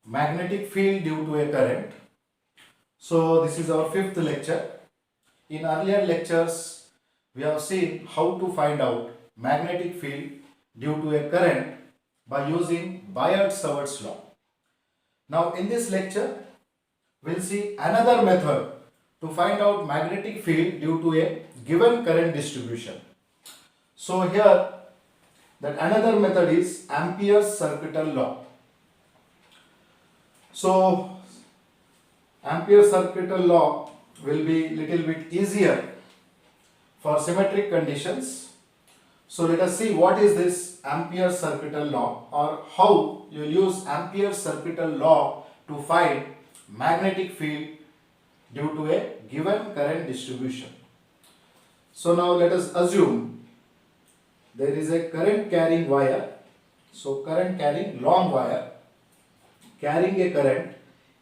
magnetic field due to a current. So this is our fifth lecture. In earlier lectures, we have seen how to find out magnetic field due to a current by using Biot-Savart's law. Now in this lecture, we'll see another method to find out magnetic field due to a given current distribution. So here, that another method is Ampere's circuital law. So Ampere's circuital law will be little bit easier for symmetric conditions. So let us see what is this Ampere's circuital law, or how you will use Ampere's circuital law to find magnetic field due to a given current distribution. So now let us assume there is a current carrying wire. So current carrying long wire carrying a current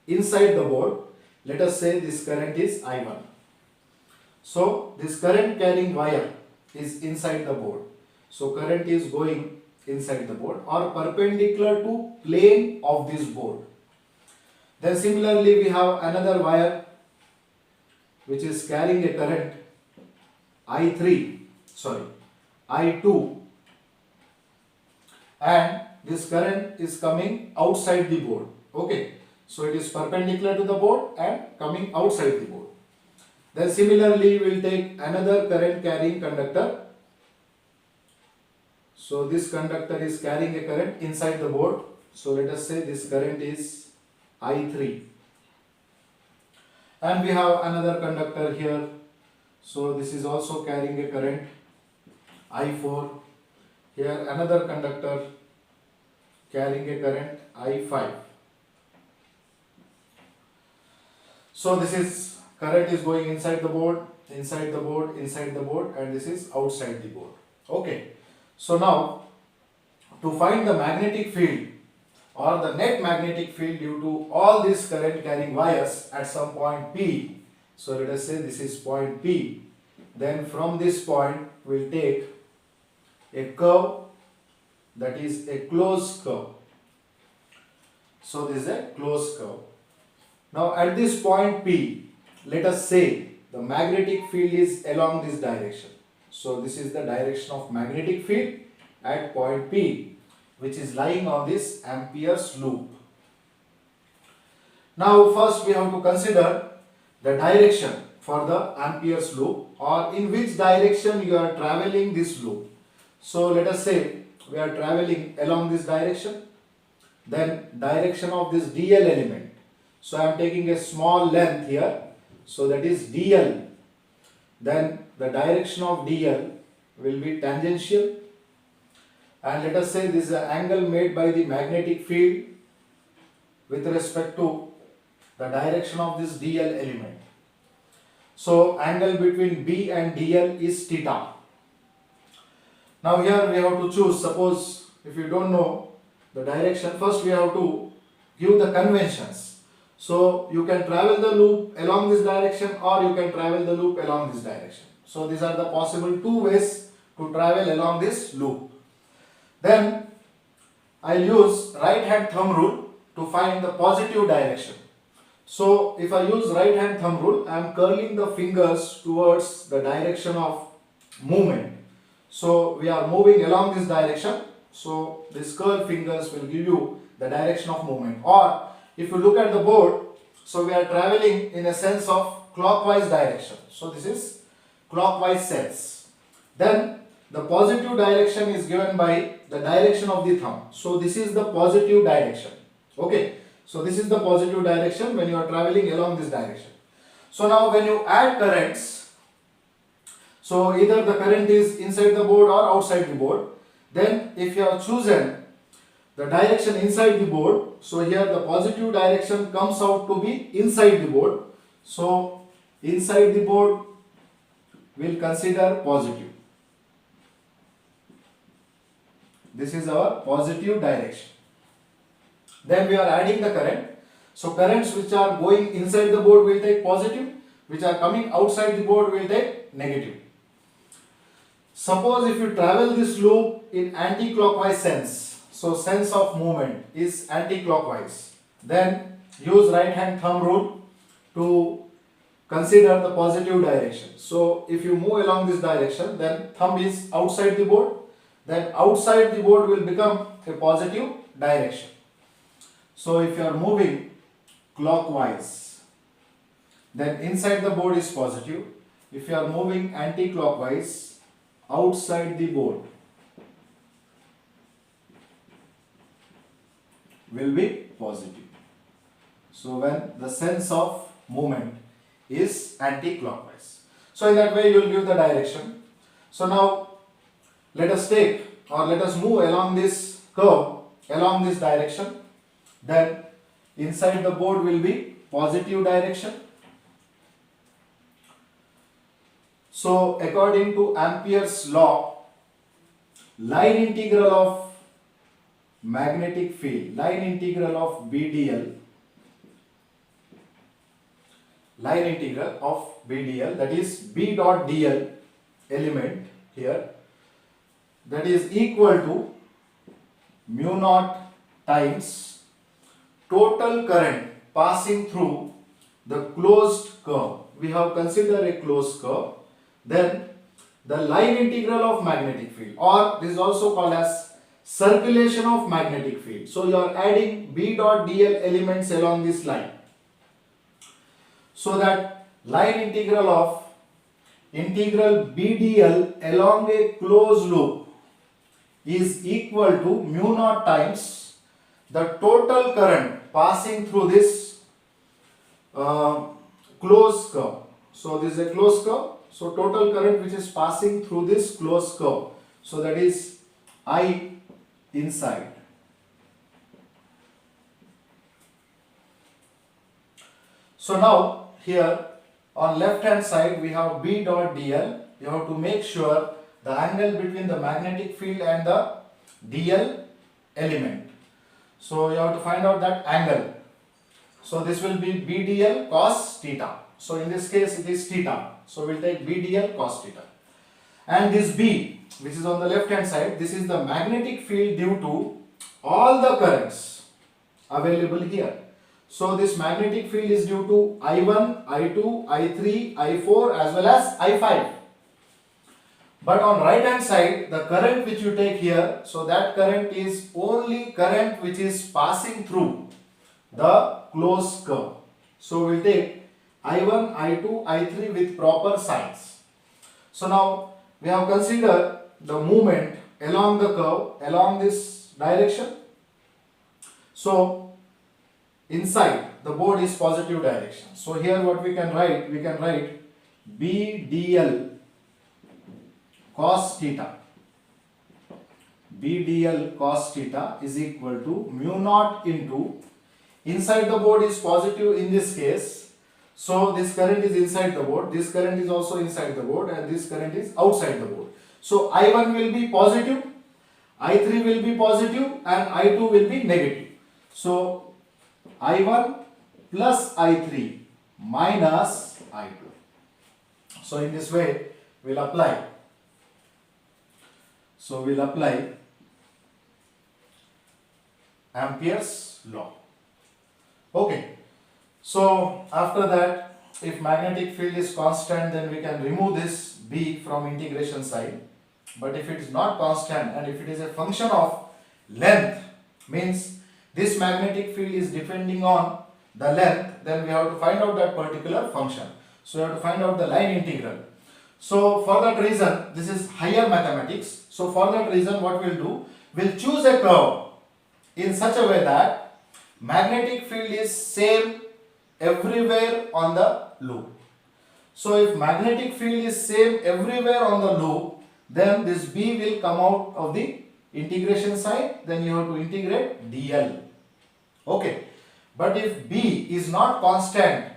inside the board. Let us say this current is I1. So this current carrying wire is inside the board. So current is going inside the board or perpendicular to plane of this board. Then similarly we have another wire which is carrying a current I2, and this current is coming outside the board. Okay, so it is perpendicular to the board and coming outside the board. Then similarly we will take another current carrying conductor. So this conductor is carrying a current inside the board. So let us say this current is I3. And we have another conductor here. So this is also carrying a current I4. Here another conductor carrying a current I5. So this is current is going inside the board, inside the board, inside the board, and this is outside the board. Okay. So now to find the magnetic field or the net magnetic field due to all these current carrying wires at some point P. So let us say this is point P. Then from this point we will take a curve, that is a closed curve. So this is a closed curve. Now at this point P, let us say the magnetic field is along this direction. So this is the direction of magnetic field at point P, which is lying on this Ampere's loop. Now first we have to consider the direction for the Ampere's loop, or in which direction you are traveling this loop. So let us say we are traveling along this direction, then direction of this dl element. So I am taking a small length here, so that is dl. Then the direction of dl will be tangential, and let us say this is an angle made by the magnetic field with respect to the direction of this dl element. So angle between B and dl is theta. Now here we have to choose. Suppose if you don't know the direction, first we have to give the conventions. So you can travel the loop along this direction, or you can travel the loop along this direction. So these are the possible two ways to travel along this loop. Then I will use right hand thumb rule to find the positive direction. So if I use right hand thumb rule, I am curling the fingers towards the direction of movement. So we are moving along this direction. So these curled fingers will give you the direction of movement. Or if you look at the board, so we are traveling in a sense of clockwise direction. So this is clockwise sense. Then the positive direction is given by the direction of the thumb. So this is the positive direction. Okay. So this is the positive direction when you are traveling along this direction. So now when you add currents, so either the current is inside the board or outside the board. Then if you have chosen the direction inside the board, so here the positive direction comes out to be inside the board. So inside the board we will consider positive. This is our positive direction. Then we are adding the current. So currents which are going inside the board will take positive, which are coming outside the board will take negative. Suppose if you travel this loop in anti-clockwise sense, so sense of movement is anti-clockwise. then use right hand thumb rule to consider the positive direction. So if you move along this direction, then thumb is outside the board, then outside the board will become a positive direction. So if you are moving clockwise, then inside the board is positive. If you are moving anti-clockwise, outside the board will be positive. So when the sense of movement is anti-clockwise. So in that way you will give the direction. So now let us take or let us move along this curve, along this direction. Then inside the board will be positive direction. So according to Ampere's law, line integral of magnetic field, line integral of BDL, line integral of BDL, that is B dot DL element here, that is equal to mu naught times total current passing through the closed curve. We have considered a closed curve. Then the line integral of magnetic field, or this is also called as circulation of magnetic field. So you are adding B dot DL elements along this line. So that line integral of integral BDL along a closed loop is equal to mu naught times the total current passing through this closed curve. So this is a closed curve. So total current which is passing through this closed curve. So that is I inside. So now here on left hand side we have B dot DL. You have to make sure the angle between the magnetic field and the DL element. So you have to find out that angle. So this will be BDL cos theta. So in this case it is theta. So we will take BDL cos theta. And this B, which is on the left hand side, this is the magnetic field due to all the currents available here. So this magnetic field is due to I1, I2, I3, I4 as well as I5. But on right hand side, the current which you take here, so that current is only current which is passing through the closed curve. So we will take I1, I2, I3 with proper signs. So now we have considered the movement along the curve, along this direction. So inside the board is positive direction. So here what we can write BDL cos theta. BDL cos theta is equal to mu naught into, inside the board is positive in this case. So this current is inside the board, this current is also inside the board, and this current is outside the board. So I1 will be positive, I3 will be positive, and I2 will be negative. So I1 plus I3 minus I2. So in this way we'll apply. So we'll apply Ampere's law. Okay. So after that, if magnetic field is constant, then we can remove this B from integration sign. But if it is not constant and if it is a function of length, means this magnetic field is depending on the length, then we have to find out that particular function. So we have to find out the line integral. So for that reason, this is higher mathematics. So for that reason, what we'll do, we'll choose a curve in such a way that magnetic field is same everywhere on the loop. So if magnetic field is same everywhere on the loop, then this B will come out of the integration sign, then you have to integrate DL. Okay. But if B is not constant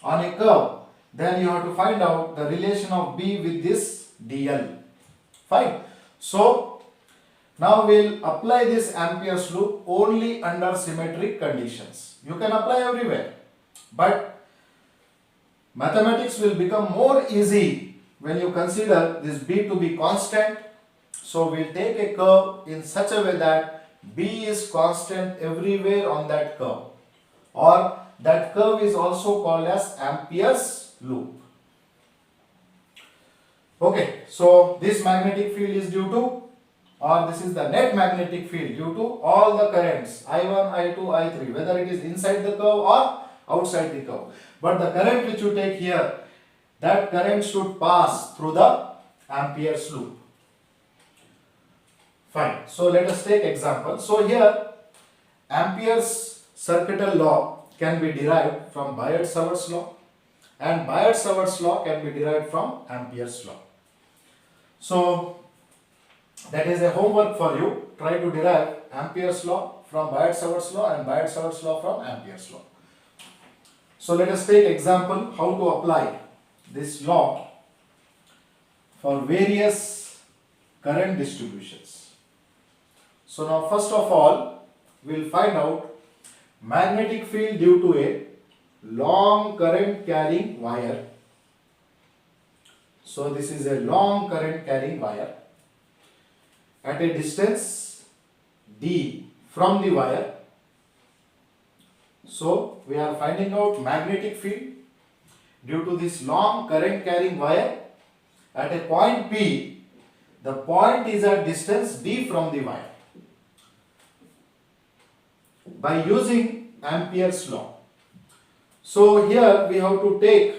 on a curve, then you have to find out the relation of B with this DL. Fine. So now we'll apply this Ampere's law only under symmetric conditions. You can apply everywhere, but mathematics will become more easy when you consider this B to be constant. So we'll take a curve in such a way that B is constant everywhere on that curve. or that curve is also called as Ampere's loop. Okay, so this magnetic field is due to, or this is the net magnetic field due to all the currents I1, I2, I3, whether it is inside the curve or outside the curve. But the current which you take here, that current should pass through the Ampere's loop. Fine. So let us take example. So here Ampere's circuital law can be derived from Biot-Savart's law, and Biot-Savart's law can be derived from Ampere's law. So that is a homework for you. Try to derive Ampere's law from Biot-Savart's law and Biot-Savart's law from Ampere's law. So let us take example how to apply this law for various current distributions. So now first of all we will find out magnetic field due to a long current carrying wire. So this is a long current carrying wire at a distance d from the wire. So we are finding out magnetic field due to this long current carrying wire at a point P. The point is at distance d from the wire. By using Ampere's law. So here we have to take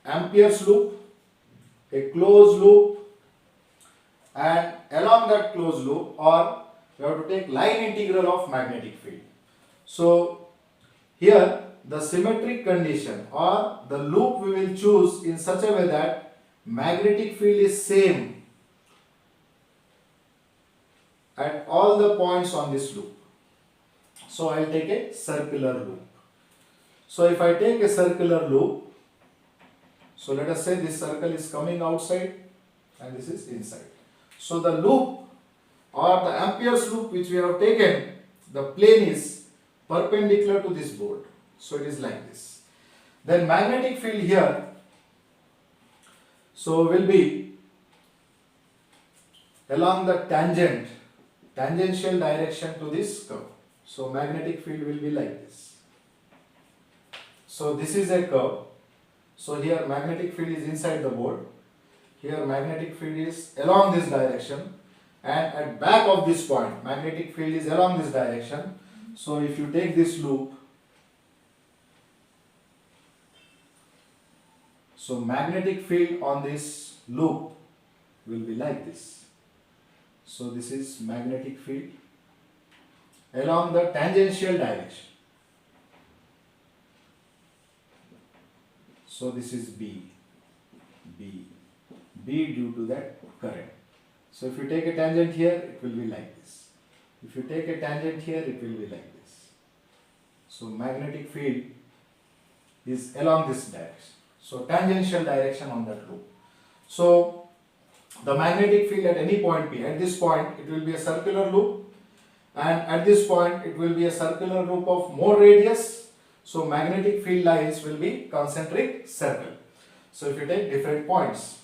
Ampere's loop, a closed loop, and along that closed loop, or we have to take line integral of magnetic field. So here the symmetric condition or the loop we will choose in such a way that magnetic field is same at all the points on this loop. So I will take a circular loop. So if I take a circular loop, so let us say this circle is coming outside and this is inside. So the loop or the Ampere's loop which we have taken, the plane is perpendicular to this board. So it is like this. Then magnetic field here, so will be along the tangential direction to this curve. So magnetic field will be like this. So this is a curve. So here magnetic field is inside the board. Here magnetic field is along this direction, and at back of this point magnetic field is along this direction. So if you take this loop, so magnetic field on this loop will be like this. So this is magnetic field along the tangential direction. So this is B due to that current. So if you take a tangent here, it will be like this. If you take a tangent here, it will be like this. So magnetic field is along this direction. So tangential direction on that loop. So the magnetic field at any point P, at this point it will be a circular loop, and at this point it will be a circular loop of more radius. So magnetic field lines will be concentric circle. So if you take different points.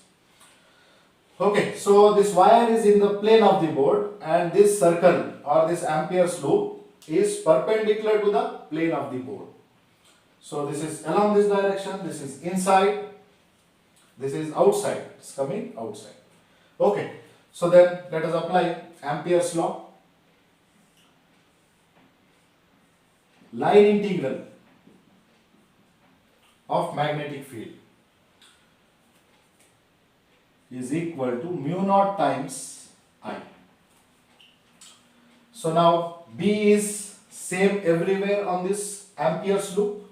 Okay, so this wire is in the plane of the board, and this circle or this Ampere's loop is perpendicular to the plane of the board. So this is along this direction, this is inside, this is outside, it's coming outside. Okay, so then let us apply Ampere's law. Line integral of magnetic field is equal to mu naught times I. So now B is same everywhere on this Ampere's loop.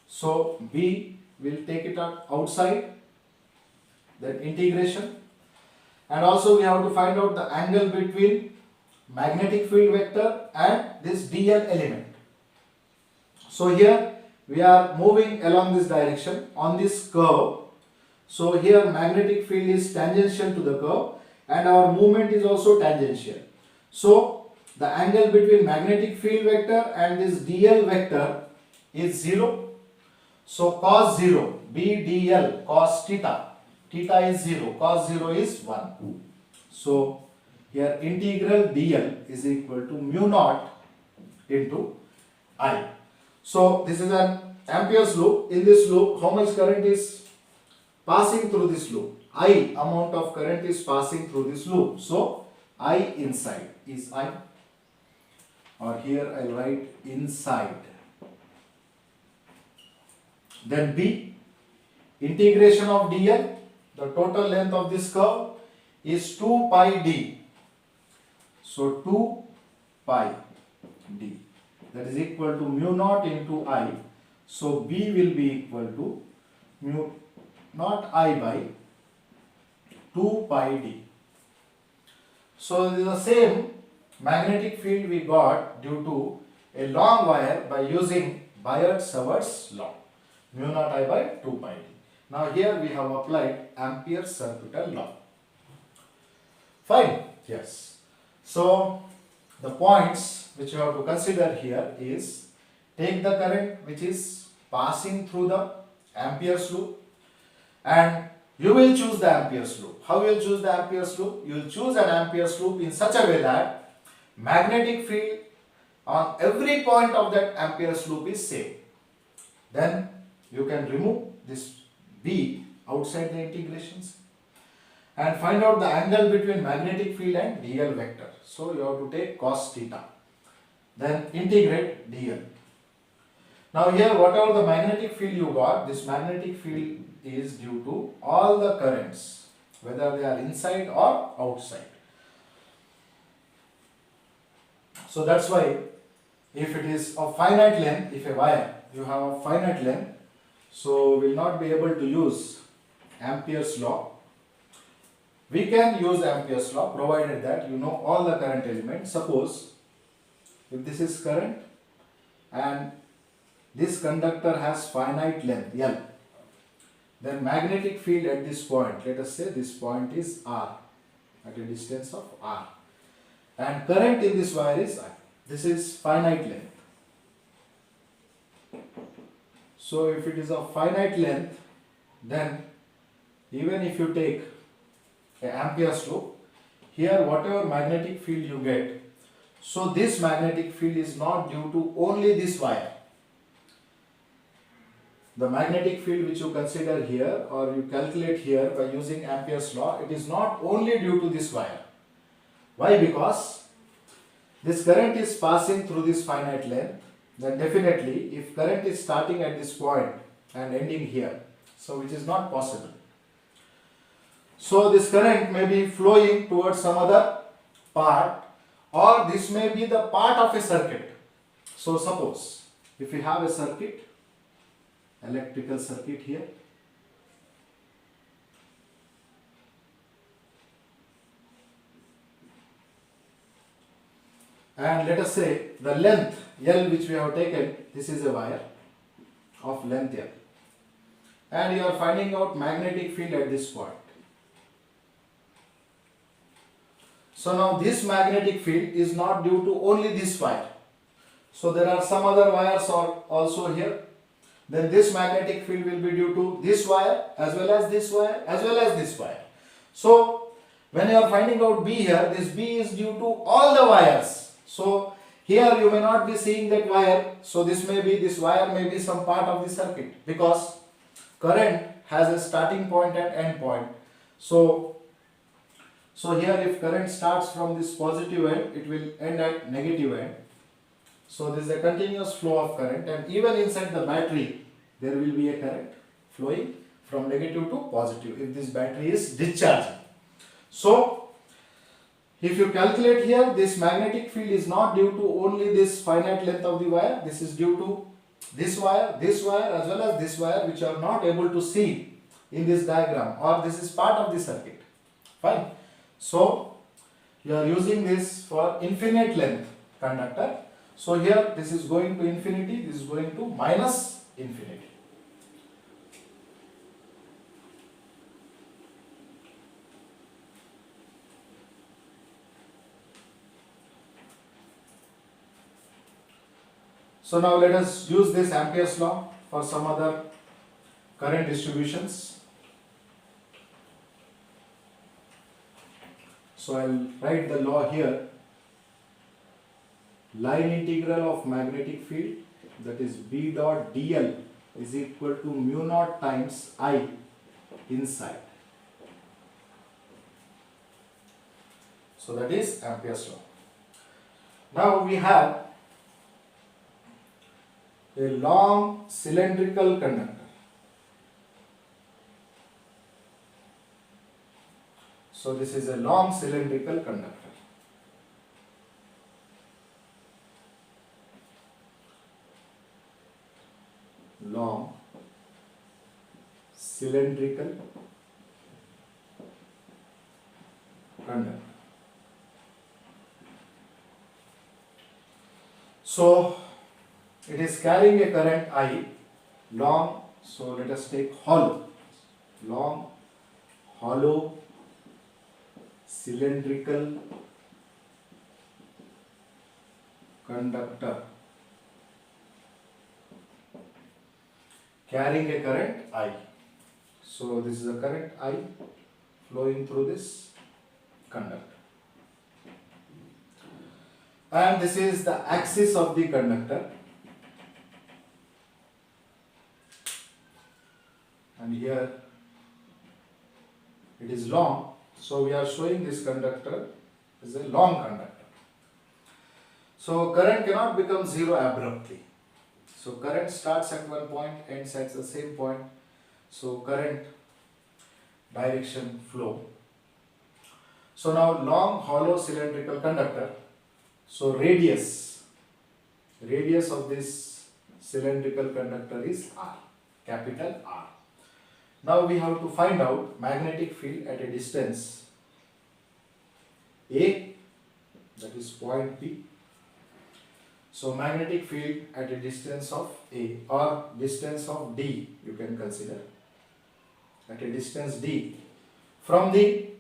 So B will take it outside, then integration, and also we have to find out the angle between magnetic field vector and this dl element. So here we are moving along this direction on this curve. So here magnetic field is tangential to the curve and our movement is also tangential. So the angle between magnetic field vector and this dl vector is 0. So cos 0, B dl cos theta, theta is 0, cos 0 is 1. So here integral dl is equal to mu naught into I. So this is an Ampere's loop. In this loop, how much current is passing through this loop? I amount of current is passing through this loop. So I inside is I, or here I will write inside. Then B, integration of dl, the total length of this curve is 2 pi d. So 2 pi d, that is equal to mu naught into I. So B will be equal to mu naught I by 2 pi d. So this is the same magnetic field we got due to a long wire by using Biot-Savart's law, mu naught I by 2 pi d. Now here we have applied Ampere's circuital law. Fine. Yes. So the points which you have to consider here is, take the current which is passing through the Ampere's loop, and you will choose the Ampere's loop. How you will choose the Ampere's loop? You will choose an Ampere's loop in such a way that magnetic field on every point of that Ampere's loop is same. Then you can remove this B outside the integrations and find out the angle between magnetic field and dl vector. So you have to take cos theta. Then integrate dl. Now here whatever the magnetic field you got, this magnetic field is due to all the currents, whether they are inside or outside. So that's why if it is of finite length, if a wire you have a finite length, so we will not be able to use Ampere's law. We can use Ampere's law provided that you know all the current elements. Suppose if this is current and this conductor has finite length L, then magnetic field at this point, let us say this point is R, at a distance of R, and current in this wire is I. This is finite length. So if it is of finite length, then even if you take a Ampere's loop, here whatever magnetic field you get, so this magnetic field is not due to only this wire. The magnetic field which you consider here or you calculate here by using Ampere's law, it is not only due to this wire. Why? Because this current is passing through this finite length, then definitely if current is starting at this point and ending here, so which is not possible. So this current may be flowing towards some other part, or this may be the part of a circuit. So suppose if we have a circuit, electrical circuit here, and let us say the length L which we have taken, this is a wire of length L, and you are finding out magnetic field at this point. So now this magnetic field is not due to only this wire. So there are some other wires also here. Then this magnetic field will be due to this wire as well as this wire as well as this wire. So when you are finding out B here, this B is due to all the wires. So here you may not be seeing that wire. So this wire may be some part of the circuit, because current has a starting point and end point. So here if current starts from this positive end, it will end at negative end. So this is a continuous flow of current, and even inside the battery there will be a current flowing from negative to positive if this battery is discharging. So if you calculate here, this magnetic field is not due to only this finite length of the wire. This is due to this wire as well as this wire, which are not able to see in this diagram, or this is part of the circuit. Fine. So you are using this for infinite length conductor. So here this is going to infinity, this is going to minus infinity. So now let us use this Ampere's law for some other current distributions. So I will write the law here. Line integral of magnetic field that is B dot dl is equal to mu naught times I inside. So that is Ampere's law. Now we have a long cylindrical conductor. So this is a long cylindrical conductor. Long cylindrical conductor. So it is carrying a current I, long, so let us take hollow, long, hollow, cylindrical conductor carrying a current I. So this is a current I flowing through this conductor. And this is the axis of the conductor. And here it is long, so we are showing this conductor is a long conductor. So current cannot become zero abruptly. So current starts at one point, ends at the same point. So current direction flow. So now long hollow cylindrical conductor. So radius of this cylindrical conductor is R, capital R. Now we have to find out magnetic field at a distance A, that is point P. So magnetic field at a distance of A or distance of D, you can consider, at a distance D from the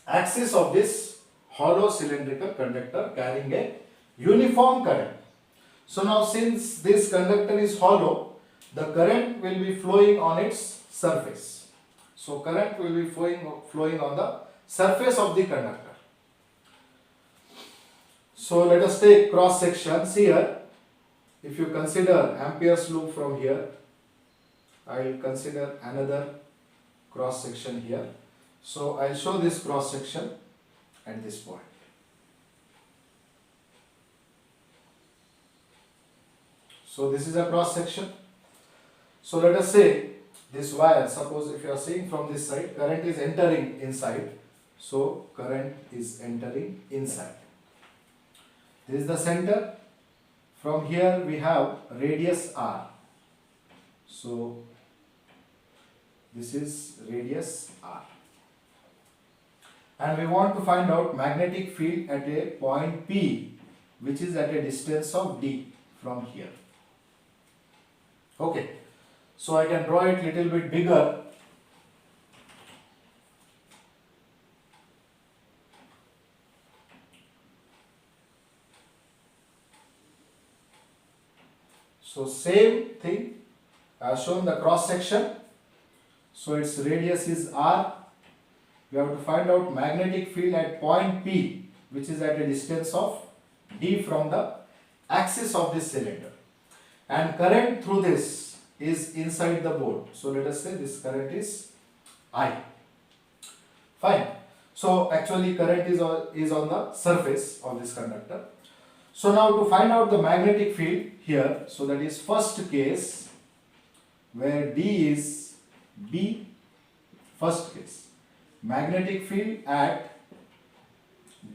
axis of this hollow cylindrical conductor carrying a uniform current. So now since this conductor is hollow, the current will be flowing on its surface. So current will be flowing on the surface of the conductor. So let us take cross sections here. If you consider Ampere's loop from here, I will consider another cross section here. So I will show this cross section at this point. So this is a cross section. So let us say this wire, suppose if you are seeing from this side, current is entering inside. So current is entering inside. This is the center. From here we have radius R. So this is radius R. And we want to find out magnetic field at a point P, which is at a distance of D from here. Okay, so I can draw it little bit bigger. So same thing, I have shown the cross section. So its radius is R. We have to find out magnetic field at point P, which is at a distance of D from the axis of this cylinder. And current through this is inside the board. So let us say this current is I. Fine. So actually current is on the surface of this conductor. So now to find out the magnetic field here, so that is first case where D is B, first case. Magnetic field at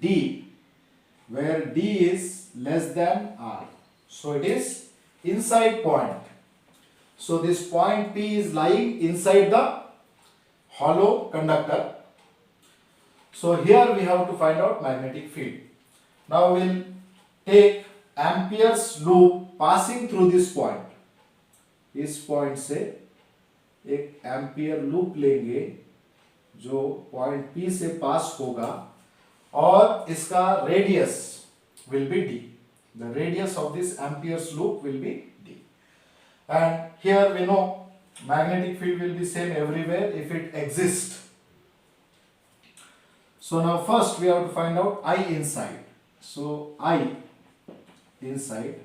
D where D is less than R. So it is inside point. So this point P is lying inside the hollow conductor. So here we have to find out magnetic field. Now we will take Ampere's loop passing through this point. इस point से एक ampere loop लेंगे जो point P से पास होगा और इसका radius will be D. The radius of this Ampere's loop will be D. And here we know magnetic field will be same everywhere if it exists. So now first we have to find out I inside. So I inside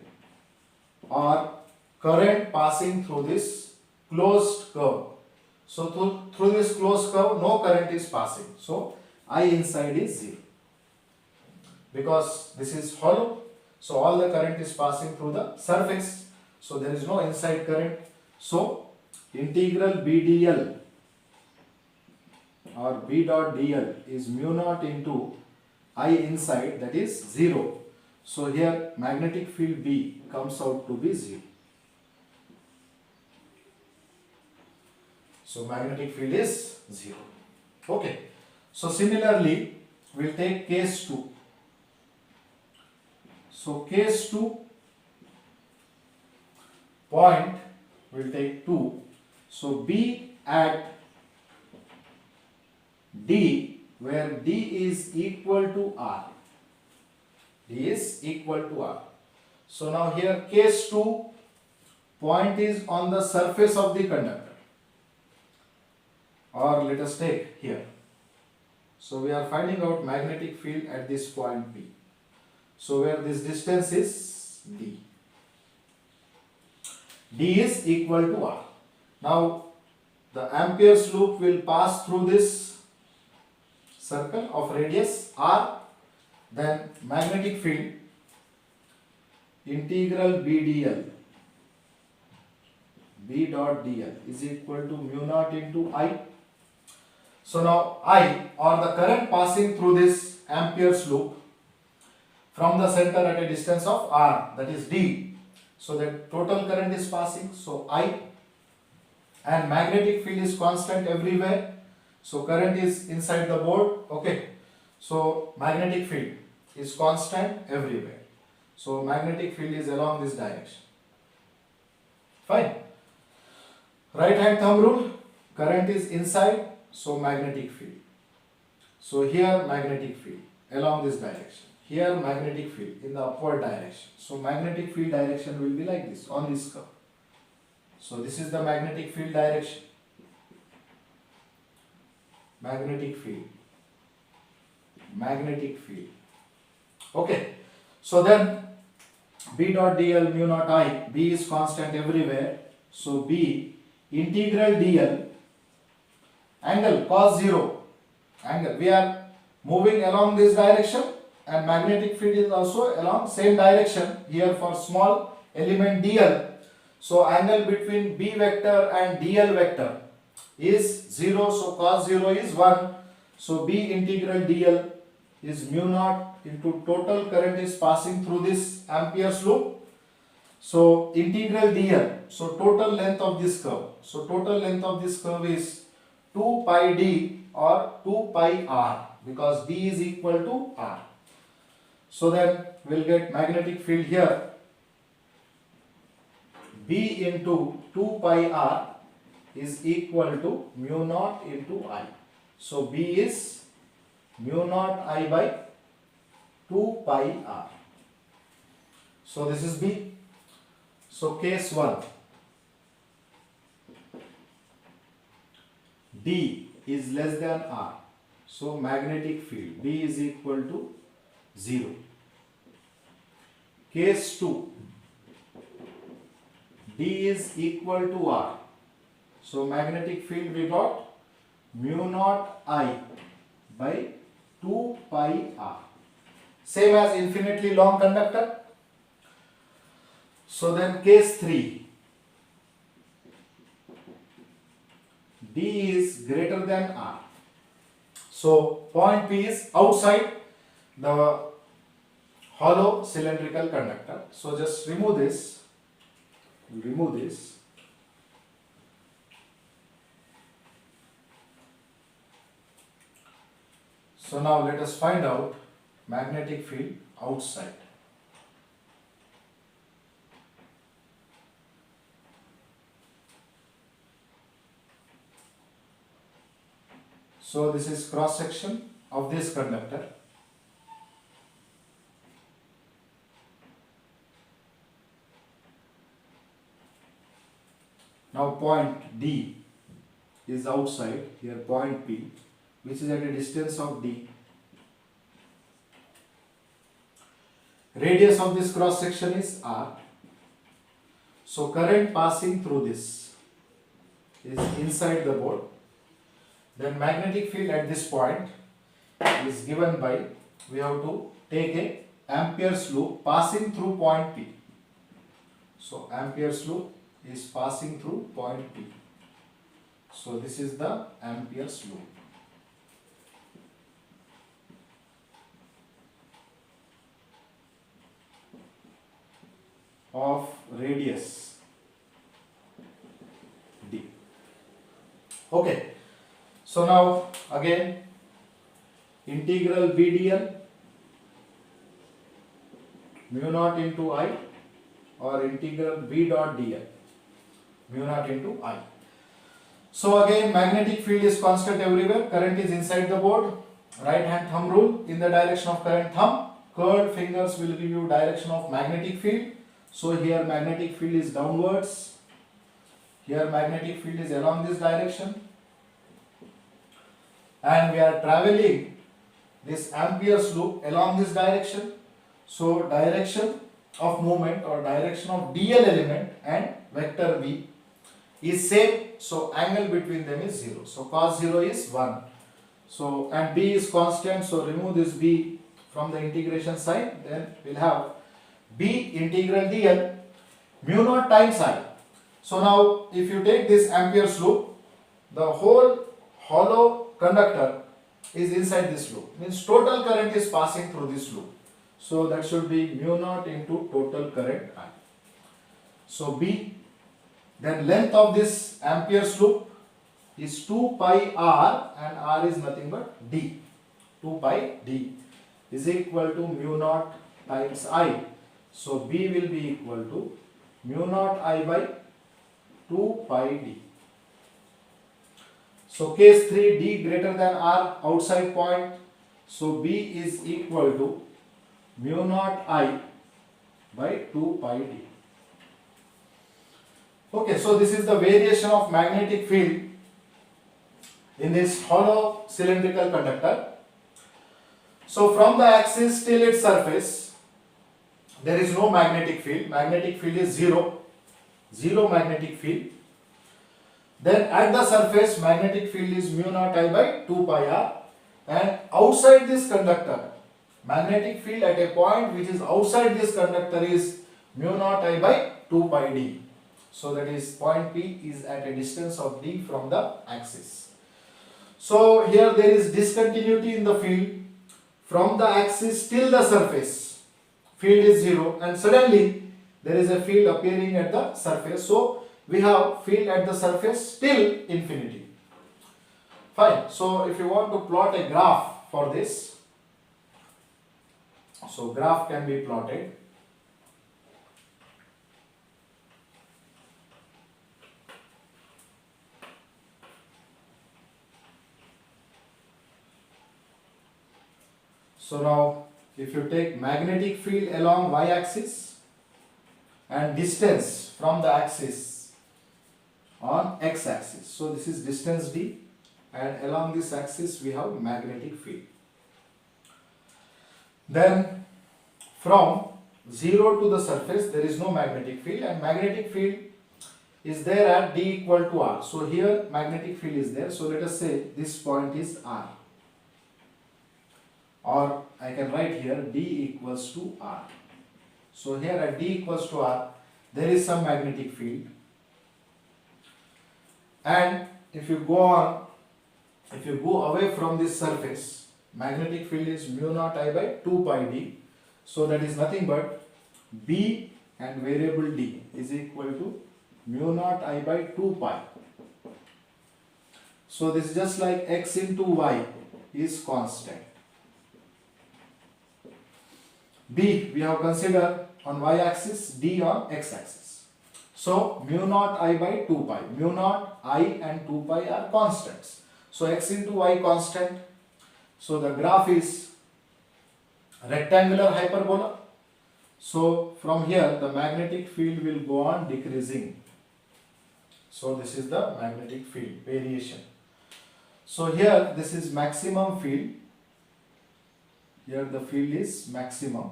or current passing through this closed curve. So through this closed curve no current is passing. So I inside is 0. Because this is hollow, so all the current is passing through the surface. So there is no inside current. So integral BdL or B dot dl is mu naught into I inside, that is 0. So here magnetic field B comes out to be 0. So magnetic field is 0. Okay. So similarly we will take case 2. So case 2, point we will take 2. So B at D, where D is equal to R. D is equal to R. So now here case 2, point is on the surface of the conductor. Or let us take here. So we are finding out magnetic field at this point P. So where this distance is D. D is equal to R. Now the Ampere's loop will pass through this circle of radius R. Then magnetic field integral BdL, B dot dl is equal to mu naught into I. So now I, or the current passing through this Ampere's loop from the center at a distance of R, that is D. So that total current is passing, so I, and magnetic field is constant everywhere. So current is inside the board, okay. So magnetic field is constant everywhere. So magnetic field is along this direction. Fine. Right hand thumb rule, current is inside, so magnetic field. So here magnetic field along this direction. Here magnetic field in the upward direction. So magnetic field direction will be like this on this curve. So this is the magnetic field direction. Magnetic field. Magnetic field. Okay. So then B dot dl mu naught I, B is constant everywhere. So B integral dl, angle cos 0, angle, we are moving along this direction and magnetic field is also along same direction here for small element dl. So angle between B vector and dl vector is 0, so cos 0 is 1. So B integral dl is mu naught into total current is passing through this Ampere's loop. So integral dl, so total length of this curve. So total length of this curve is 2 pi d or 2 pi r, because d is equal to r. So then we'll get magnetic field here B into 2 pi r is equal to mu naught into I. So B is mu naught I by 2 pi r. So this is B. So case 1, D is less than R. So magnetic field B is equal to 0. Case 2, D is equal to R. So magnetic field we got mu naught I by 2 pi R. Same as infinitely long conductor. So then case 3, D is greater than R. So point P is outside the hollow cylindrical conductor. So just remove this. Remove this. So now let us find out magnetic field outside. So this is cross section of this conductor. Now point D is outside, here point P, which is at a distance of D. Radius of this cross section is R. So current passing through this is inside the board. Then magnetic field at this point is given by, we have to take a Ampere's loop passing through point P. So Ampere's loop is passing through point P. So this is the Ampere's loop. Of radius d. Okay, so now again integral b dl mu naught into I, or integral b dot dl mu naught into I. So again magnetic field is constant everywhere, current is inside the board, right hand thumb rule in the direction of current thumb, curved fingers will give you direction of magnetic field. So here magnetic field is downwards, here magnetic field is along this direction, and we are traveling this Ampere's loop along this direction. So direction of movement or direction of dl element and vector v is same, so angle between them is 0. So cos 0 is 1. So and b is constant, so remove this b from the integration side, then we'll have b integral dl mu naught times I. So now if you take this Ampere's loop, the whole hollow conductor is inside this loop, means total current is passing through this loop. So that should be mu naught into total current I. So b, then length of this Ampere's loop is 2 pi r, and r is nothing but d. 2 pi d is equal to mu naught times I. So b will be equal to mu naught I by 2 pi d. So case 3, d greater than r, outside point. So b is equal to mu naught I by 2 pi d. Okay, so this is the variation of magnetic field in this hollow cylindrical conductor. So from the axis till its surface, there is no magnetic field. Magnetic field is zero magnetic field. Then at the surface, magnetic field is mu naught I by 2 pi r, and outside this conductor, magnetic field at a point which is outside this conductor is mu naught I by 2 pi d. So that is point P is at a distance of d from the axis. So here there is discontinuity in the field from the axis till the surface. Field is 0, and suddenly there is a field appearing at the surface. So we have field at the surface till infinity. Fine. So if you want to plot a graph for this, so graph can be plotted. So now if you take magnetic field along y-axis and distance from the axis on x-axis. So this is distance d, and along this axis we have magnetic field. Then from 0 to the surface there is no magnetic field, and magnetic field is there at d equal to r. So here magnetic field is there. So let us say this point is r, or I can write here d equals to r. So here at d equals to r there is some magnetic field, and if you go away from this surface, magnetic field is mu naught I by 2 pi d. So that is nothing but b and variable d is equal to mu naught I by 2 pi. So this is just like x into y is constant. B we have considered on y-axis, d on x-axis. So mu naught I by 2 pi. Mu naught I and 2 pi are constants. So x into y constant. So the graph is rectangular hyperbola. So from here the magnetic field will go on decreasing. So this is the magnetic field variation. So here this is maximum field. Here the field is maximum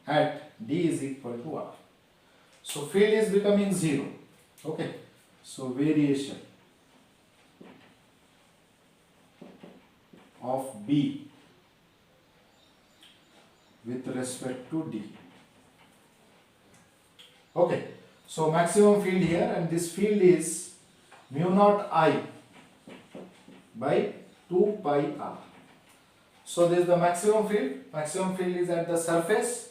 at d is equal to r. So field is becoming 0. Okay. So variation of B with respect to D. Okay. So maximum field here, and this field is mu naught I by 2 pi r. So this is the maximum field. Maximum field is at the surface,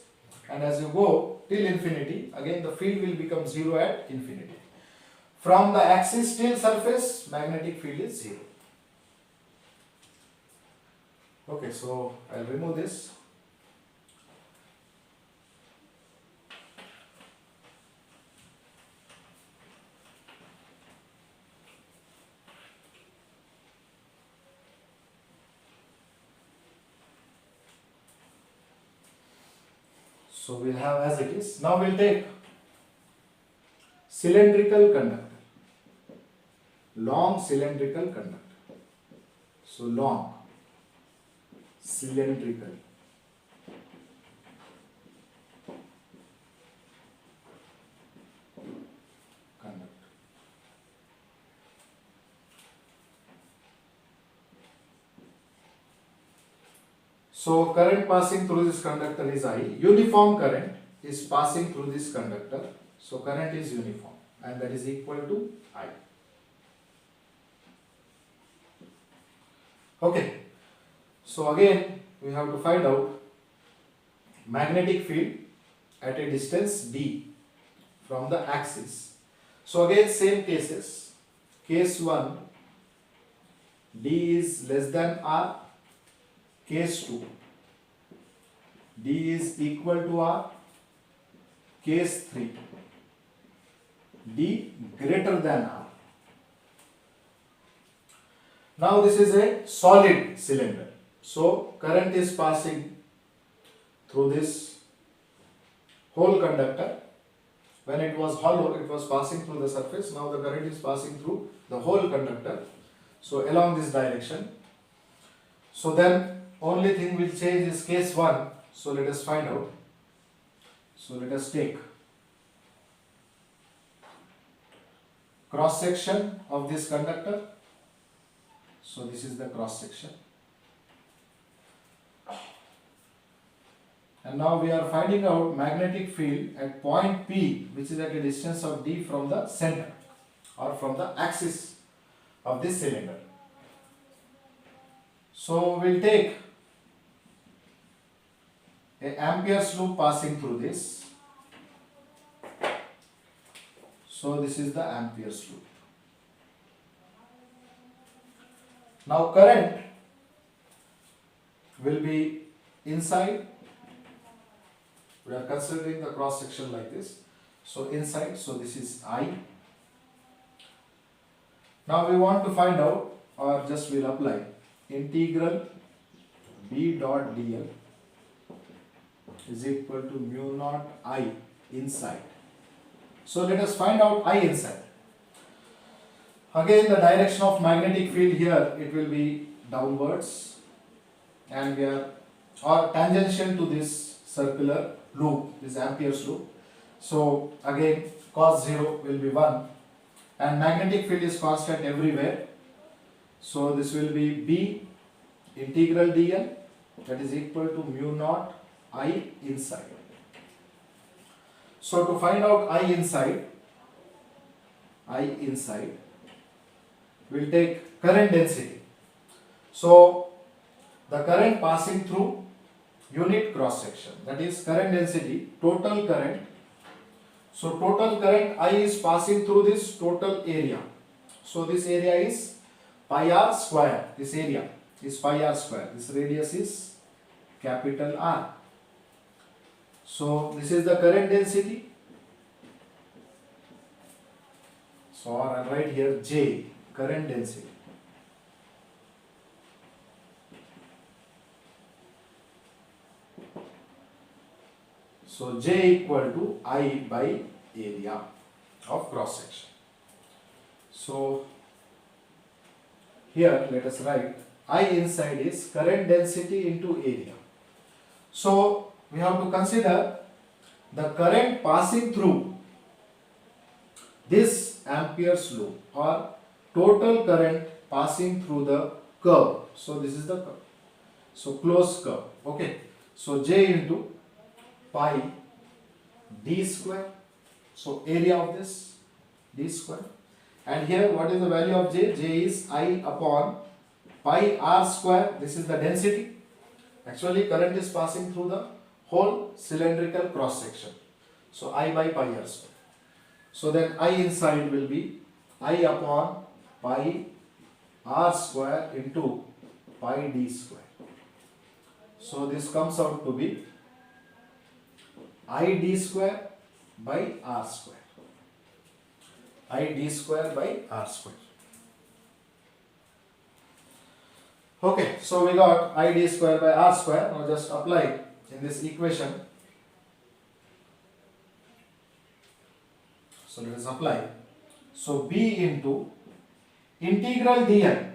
and as you go till infinity, again the field will become 0 at infinity. From the axis till surface, magnetic field is 0. Okay, so I'll remove this. So we'll have as it is. Now we'll take cylindrical conductor, long cylindrical conductor. So long cylindrical conductor. So current passing through this conductor is I. Uniform current is passing through this conductor. So current is uniform, and that is equal to I. Okay. So again we have to find out magnetic field at a distance d from the axis. So again same cases. Case 1, d is less than r. Case 2, d is equal to r. Case 3, d greater than r. Now this is a solid cylinder. So current is passing through this whole conductor. When it was hollow, it was passing through the surface. Now the current is passing through the whole conductor. So along this direction. So then only thing will change is case 1. So let us find out. So let us take cross section of this conductor. So this is the cross section. And now we are finding out magnetic field at point P, which is at a distance of d from the center or from the axis of this cylinder. So we'll take a Ampere's loop passing through this. So this is the Ampere's loop. Now current will be inside. We are considering the cross section like this. So inside, so this is I. Now we want to find out, or just we'll apply integral B dot dl is equal to mu naught I inside. So let us find out I inside. Again the direction of magnetic field here, it will be downwards, and we are or tangential to this circular loop, this Ampere's loop. So again cos 0 will be 1, and magnetic field is constant everywhere. So this will be B integral dl, that is equal to mu naught I inside. So to find out I inside, we'll take current density. So the current passing through unit cross section, that is current density, total current. So total current I is passing through this total area. So this area is pi r square. This area is pi r square. This radius is capital R. So this is the current density. So I'll write here J, current density. So J equal to I by area of cross section. So here let us write I inside is current density into area. So we have to consider the current passing through this Ampere's law or total current passing through the curve. So this is the curve. So closed curve. Okay. So J into pi d square. So area of this d square. And here what is the value of J? J is I upon pi r square. This is the density. Actually current is passing through the whole cylindrical cross section. So I by pi r square. So then I inside will be I upon pi r square into pi d square. So this comes out to be I d square by r square. I d square by r square. Okay, so we got I d square by r square. Now just apply in this equation. So let us apply. So b into integral dn.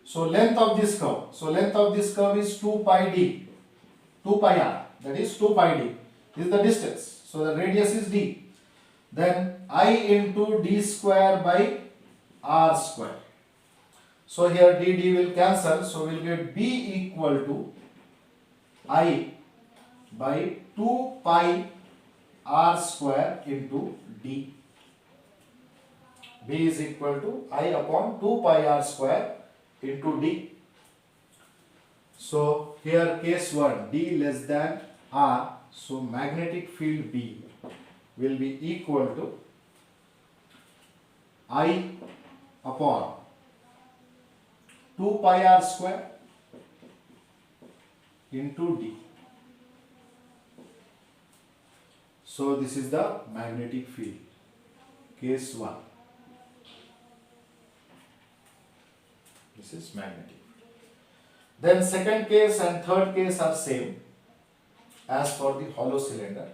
So length of this curve. So length of this curve is 2 pi d, 2 pi r. That is 2 pi d. This is the distance. So the radius is d. Then I into d square by r square. So here d will cancel. So we'll get b equal to I by 2 pi r square into d. B is equal to I upon 2 pi r square into d. So here case 1, d less than r. So magnetic field B will be equal to I upon 2 pi r square into d. So this is the magnetic field, case 1. This is magnetic. Then second case and third case are same as for the hollow cylinder.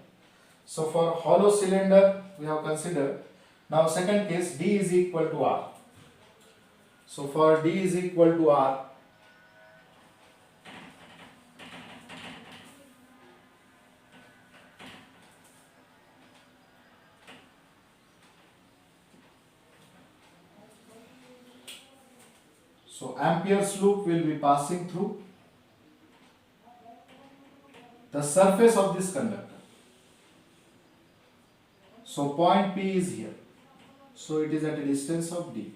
So for hollow cylinder we have considered. Now second case, d is equal to r. So for d is equal to r, so Ampere's loop will be passing through the surface of this conductor. So point P is here. So it is at a distance of d.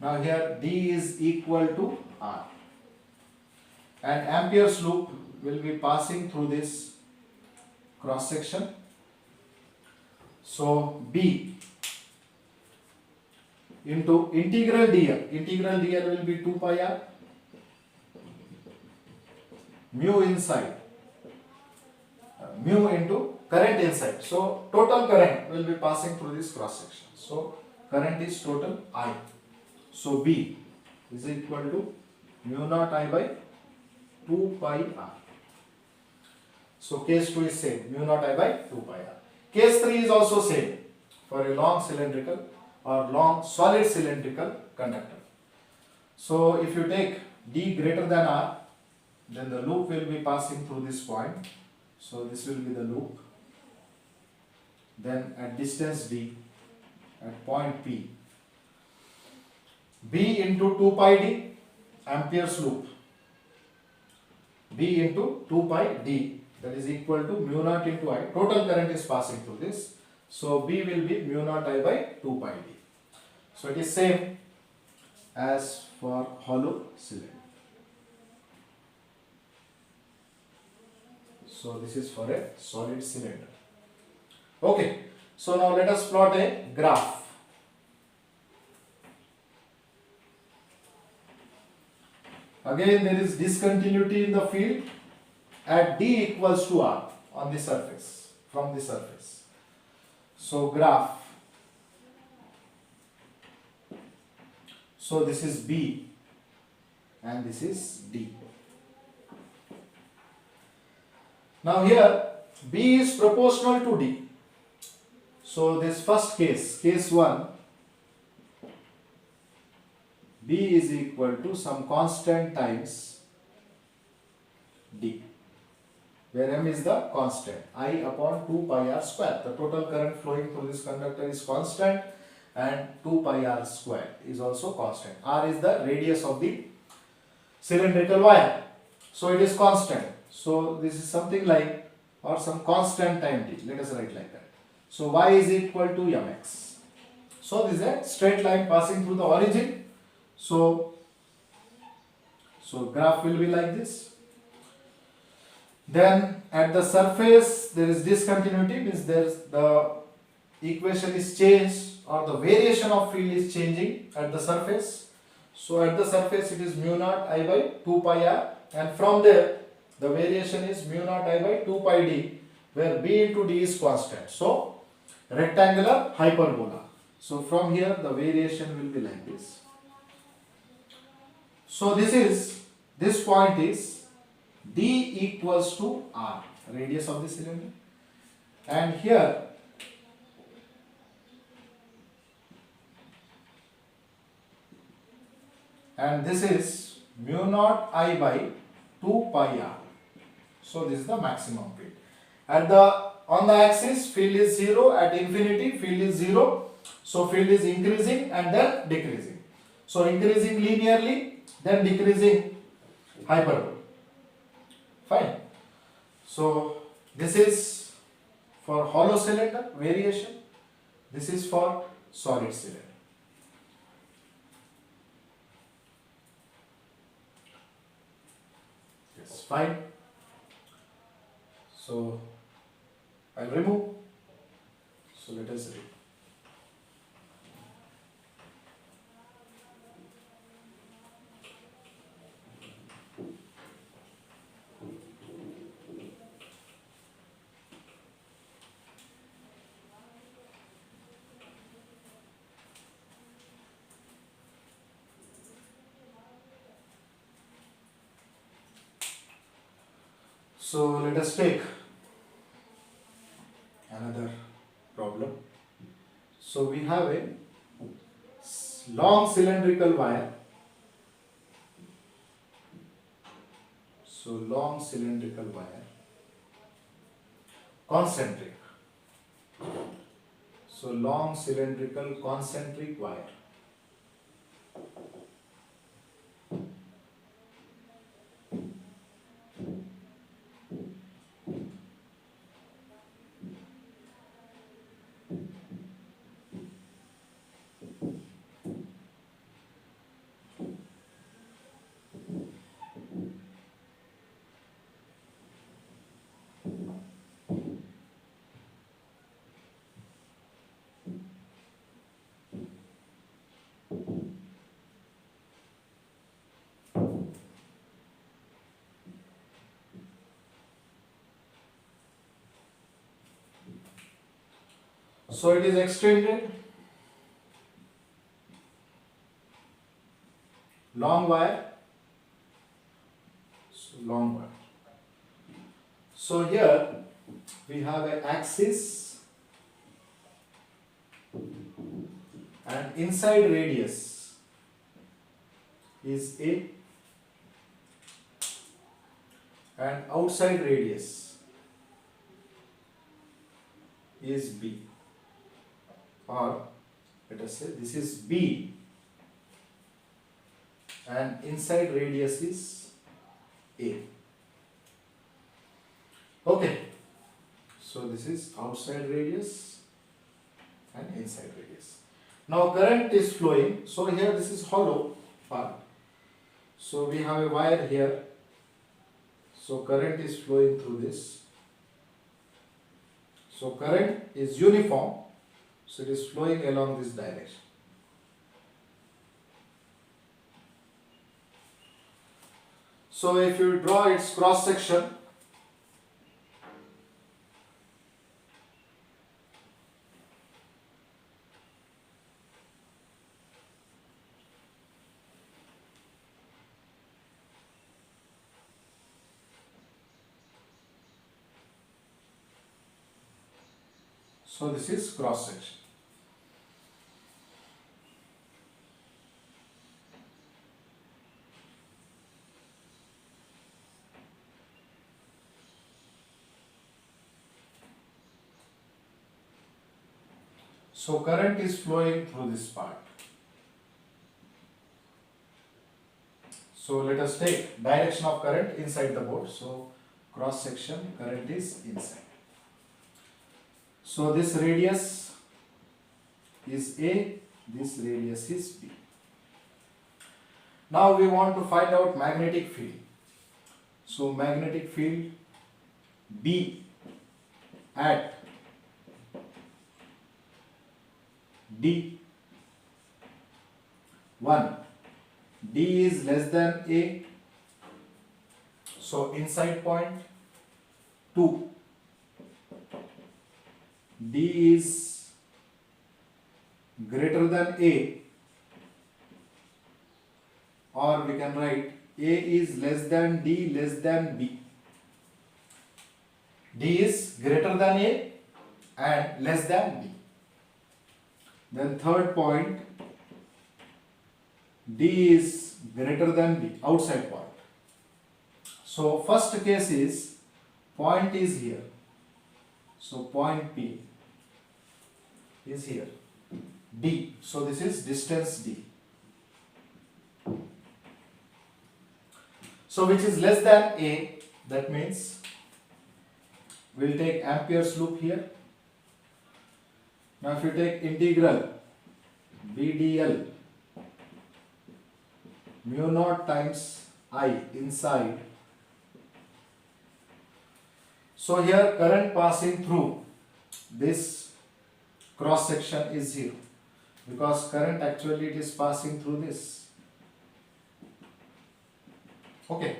Now here d is equal to r. And Ampere's loop will be passing through this cross section. So B into integral dl. Integral dl will be 2 pi r. Mu inside. Mu into current inside. So total current will be passing through this cross section. So current is total I. So B is equal to mu naught I by 2 pi r. So case 2 is same, mu naught I by 2 pi r. Case 3 is also same for a long cylindrical or long solid cylindrical conductor. So if you take d greater than r, then the loop will be passing through this point. So this will be the loop. Then at distance d, at point P, B into 2 pi d, Ampere's loop. B into 2 pi d, that is equal to mu naught into I. Total current is passing through this. So B will be mu naught I by 2 pi d. So it is same as for hollow cylinder. So this is for a solid cylinder. Okay. So now let us plot a graph. Again there is discontinuity in the field at d equals to r on the surface, from the surface. So graph. So this is B and this is D. Now here B is proportional to D. So this first case, case 1, B is equal to some constant times D. where m is the constant, I upon 2 pi r square. The total current flowing through this conductor is constant and 2 pi r square is also constant. R is the radius of the cylindrical wire. So it is constant. So this is something like, or some constant time t. Let us write like that. So y is equal to mx. So this is a straight line passing through the origin. So graph will be like this. Then at the surface there is discontinuity, means the equation is changed or the variation of field is changing at the surface. So at the surface it is mu naught I by 2 pi r, and from there the variation is mu naught I by 2 pi d, where b into d is constant. So rectangular hyperbola. So from here the variation will be like this. So this point is d equals to r, radius of the cylinder, and here and this is mu naught I by 2 pi r. So this is the maximum field. On the axis field is 0, at infinity field is 0. So field is increasing and then decreasing. So increasing linearly, then decreasing hyperbola. Fine. So this is for hollow cylinder variation. This is for solid cylinder. Yes, fine. So I'll remove. So let us read. So let us take another problem. So we have a long cylindrical wire. So long cylindrical wire, concentric. So long cylindrical concentric wire. So it is extended, long wire, long wire. So here we have an axis and inside radius is A and outside radius is B. Or let us say this is B and inside radius is A. Okay, so this is outside radius and inside radius. Now current is flowing, so here this is hollow part. So we have a wire here, so current is flowing through this. So current is uniform, so it is flowing along this direction. So if you draw its cross section, so this is cross section. So current is flowing through this part. So let us take direction of current inside the board. So cross section current is inside. So this radius is A, this radius is B. Now we want to find out magnetic field. So magnetic field B at D 1. D is less than A. So inside point 2. D is greater than A, or we can write A is less than D less than B. D is greater than A and less than B. Then third point, D is greater than B, outside point. So first case is point is here. So point P is here. D. So this is distance D. So which is less than A, that means we'll take Ampere's loop here. Now if you take integral BDL mu naught times I inside. So here current passing through this cross section is 0, because current actually it is passing through this. Okay.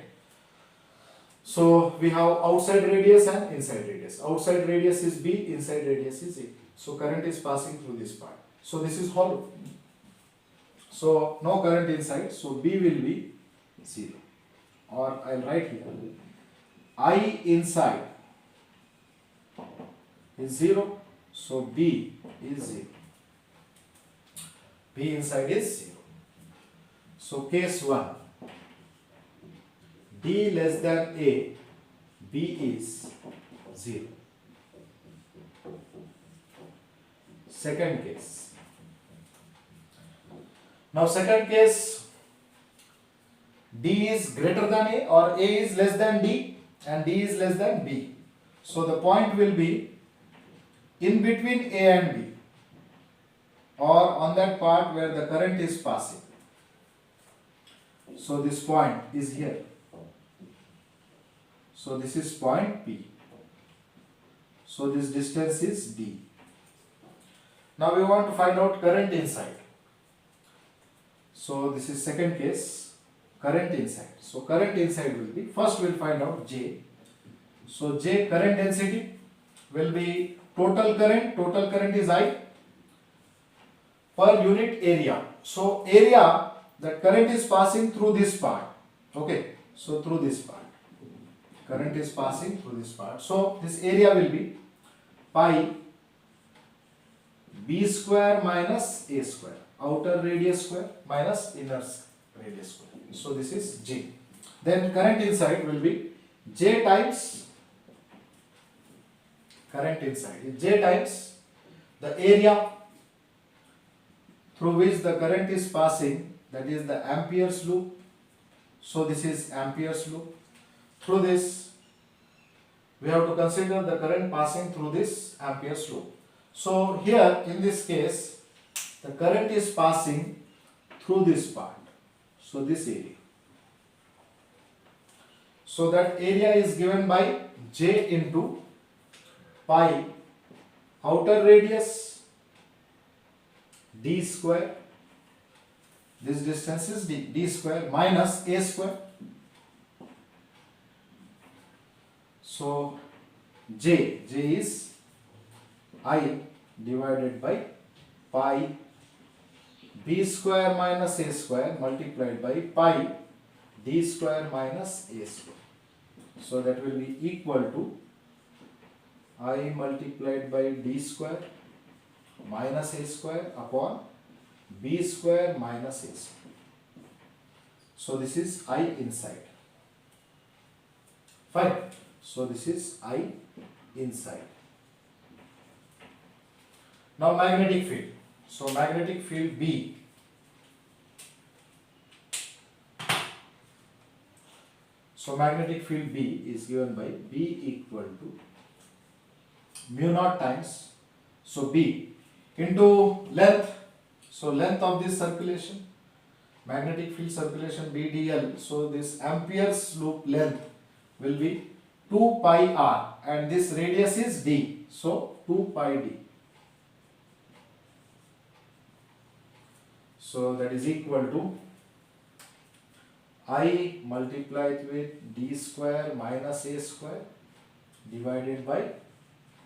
So we have outside radius and inside radius. Outside radius is B, inside radius is A. So current is passing through this part. So this is hollow. So no current inside. So B will be 0. Or I'll write here I inside is 0. So B is 0. B inside is 0. So case 1. D less than A, B is 0. Second case. Now second case, D is greater than A or A is less than D and D is less than B. So the point will be in between A and B, or on that part where the current is passing. So this point is here. So this is point P. So this distance is D. Now we want to find out current inside. So this is second case, current inside. So current inside will be, first we will find out J. So J, current density, will be total current is I per unit area. So area, that current is passing through this part. Okay, so through this part. Current is passing through this part. So this area will be pi B square minus A square. Outer radius square minus inner radius square. So this is J. Then current inside will be J times current inside. J times the area through which the current is passing, that is the Ampere's loop. So this is Ampere's loop. Through this, we have to consider the current passing through this Ampere's loop. So here in this case, the current is passing through this part. So this area. So that area is given by J into pi outer radius D square. This distance is D square minus A square. So J is I divided by pi B square minus A square multiplied by pi D square minus A square. So that will be equal to I multiplied by D square minus A square upon B square minus A square. So this is I inside. Fine. So this is I inside. Now magnetic field. So magnetic field B. So magnetic field B is given by B equal to mu naught times, so B into length, so length of this circulation, magnetic field circulation B dl, so this Ampere's loop length will be 2 pi r and this radius is d, so 2 pi d. So that is equal to I multiplied with d square minus a square divided by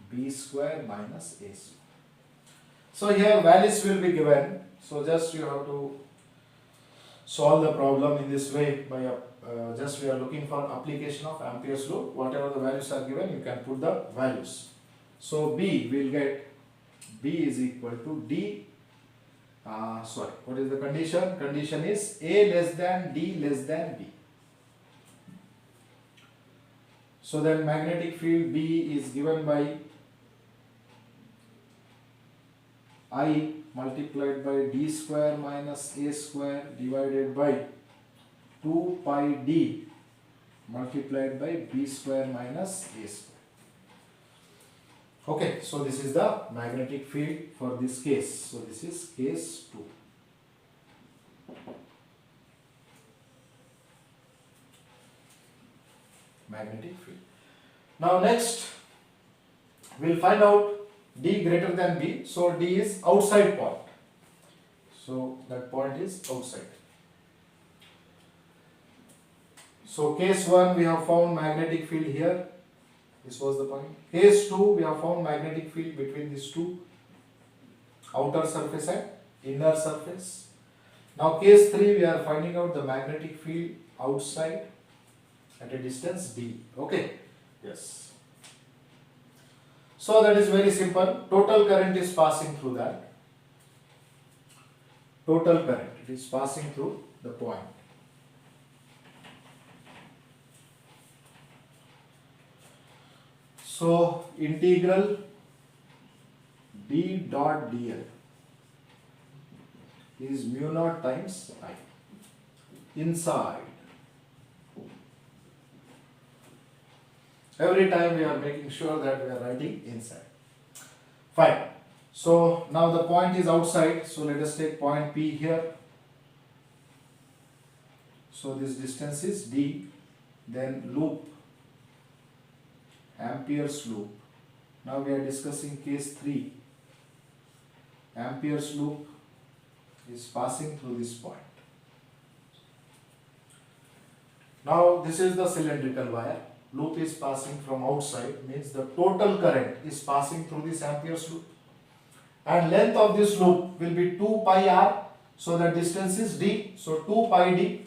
b square minus a square. So here values will be given, so just you have to solve the problem in this way by just we are looking for application of Ampere's law. Whatever the values are given, you can put the values. So B will get, B is equal to D, what is the condition? Condition is A less than D less than B. So then magnetic field B is given by I multiplied by d square minus a square divided by 2 pi d multiplied by b square minus a square. Okay, so this is the magnetic field for this case. So this is case 2. Magnetic field. Now next we'll find out D greater than B, so D is outside point. So that point is outside. So case 1 we have found magnetic field here. This was the point. Case 2 we have found magnetic field between these two, outer surface and inner surface. Now case 3 we are finding out the magnetic field outside at a distance D. Okay. Yes. So that is very simple. Total current is passing through that. Total current, it is passing through the point. So integral B dot dl is mu naught times I inside. Every time we are making sure that we are writing inside. Fine. So now the point is outside. So let us take point P here. So this distance is D. Then loop, Ampere's loop. Now we are discussing case 3. Ampere's loop is passing through this point. Now this is the cylindrical wire. Loop is passing from outside, means the total current is passing through this Ampere's loop. And length of this loop will be 2 pi r. So the distance is d. So 2 pi d.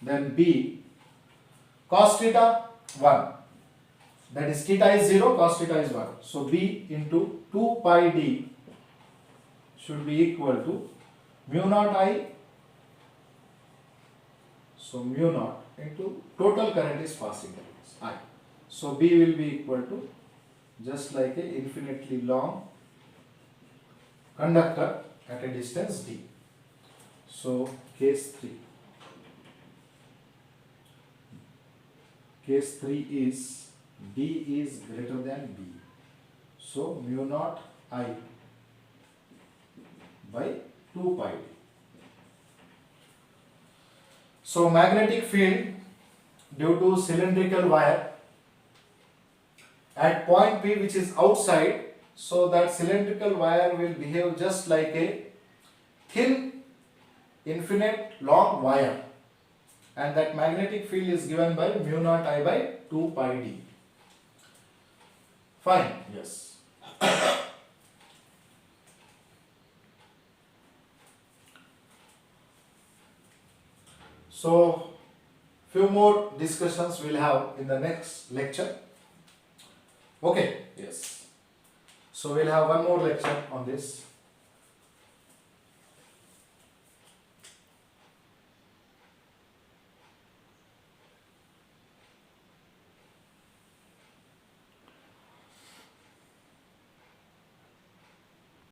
Then B cos theta 1. That is theta is 0, cos theta is 1. So B into 2 pi d should be equal to mu naught I. So mu naught into total current is passing through this I. So B will be equal to just like a infinitely long conductor at a distance d. So case 3. Case 3 is D is greater than B. So mu naught I by 2 pi d. So magnetic field due to cylindrical wire at point P, which is outside, so that cylindrical wire will behave just like a thin infinite long wire, and that magnetic field is given by mu naught I by 2 pi d. Fine. Yes. So few more discussions we'll have in the next lecture. Okay. Yes. So we'll have one more lecture on this.